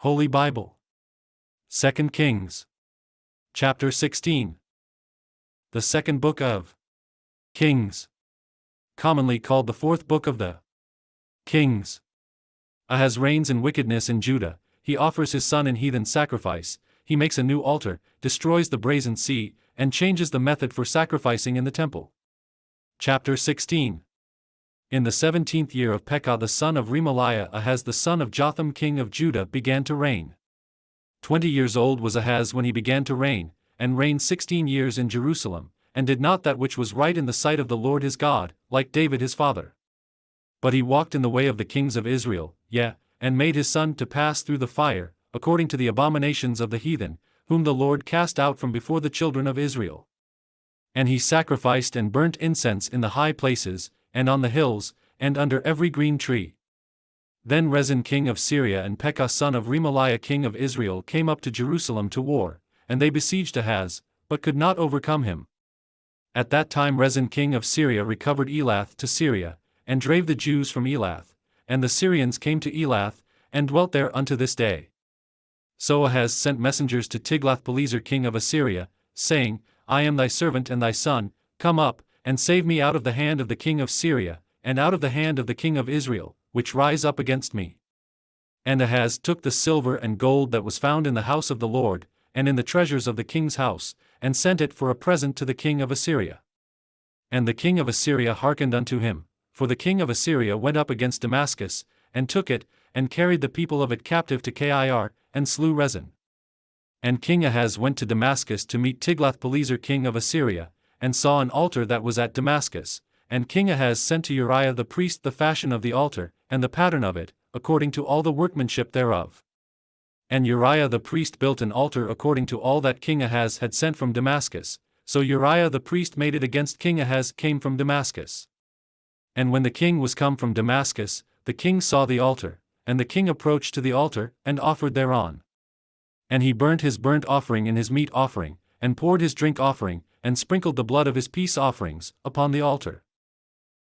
Holy Bible. 2 Kings. Chapter 16. The second book of Kings. Commonly called the fourth book of the Kings. Ahaz reigns in wickedness in Judah. He offers his son in heathen sacrifice, he makes a new altar, destroys the brazen sea, and changes the method for sacrificing in the temple. Chapter 16. In the 17th year of Pekah the son of Remaliah, Ahaz the son of Jotham king of Judah began to reign. 20 years old was Ahaz when he began to reign, and reigned 16 years in Jerusalem, and did not that which was right in the sight of the Lord his God, like David his father. But he walked in the way of the kings of Israel, and made his son to pass through the fire, according to the abominations of the heathen, whom the Lord cast out from before the children of Israel. And he sacrificed and burnt incense in the high places, and on the hills, and under every green tree. Then Rezin king of Syria and Pekah son of Remaliah king of Israel came up to Jerusalem to war, and they besieged Ahaz, but could not overcome him. At that time Rezin king of Syria recovered Elath to Syria, and drave the Jews from Elath, and the Syrians came to Elath, and dwelt there unto this day. So Ahaz sent messengers to Tiglath-Pileser king of Assyria, saying, I am thy servant and thy son, come up, and save me out of the hand of the king of Syria, and out of the hand of the king of Israel, which rise up against me. And Ahaz took the silver and gold that was found in the house of the Lord, and in the treasures of the king's house, and sent it for a present to the king of Assyria. And the king of Assyria hearkened unto him, for the king of Assyria went up against Damascus, and took it, and carried the people of it captive to Kir, and slew Rezin. And King Ahaz went to Damascus to meet Tiglath-Pileser king of Assyria, and saw an altar that was at Damascus, and King Ahaz sent to Uriah the priest the fashion of the altar, and the pattern of it, according to all the workmanship thereof. And Uriah the priest built an altar according to all that King Ahaz had sent from Damascus, so Uriah the priest made it against King Ahaz came from Damascus. And when the king was come from Damascus, the king saw the altar, and the king approached to the altar, and offered thereon. And he burnt his burnt offering in his meat offering, and poured his drink offering, and sprinkled the blood of his peace offerings, upon the altar.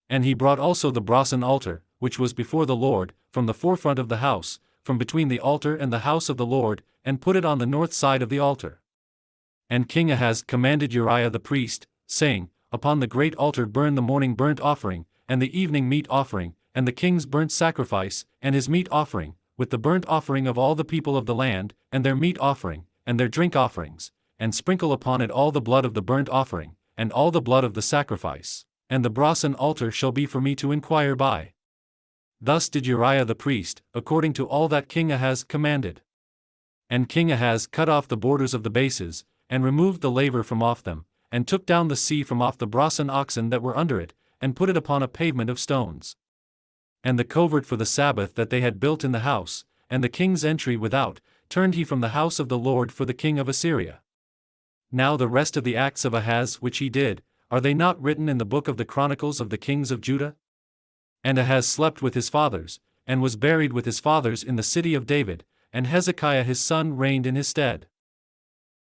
And he brought also the brazen altar, which was before the Lord, from the forefront of the house, from between the altar and the house of the Lord, and put it on the north side of the altar. And King Ahaz commanded Uriah the priest, saying, Upon the great altar burn the morning burnt offering, and the evening meat offering, and the king's burnt sacrifice, and his meat offering, with the burnt offering of all the people of the land, and their meat offering, and their drink offerings, and sprinkle upon it all the blood of the burnt offering, and all the blood of the sacrifice, and the brazen altar shall be for me to inquire by. Thus did Uriah the priest, according to all that King Ahaz commanded. And King Ahaz cut off the borders of the bases, and removed the laver from off them, and took down the sea from off the brazen oxen that were under it, and put it upon a pavement of stones. And the covert for the Sabbath that they had built in the house, and the king's entry without, turned he from the house of the Lord for the king of Assyria. Now the rest of the acts of Ahaz which he did, are they not written in the book of the Chronicles of the kings of Judah? And Ahaz slept with his fathers, and was buried with his fathers in the city of David, and Hezekiah his son reigned in his stead.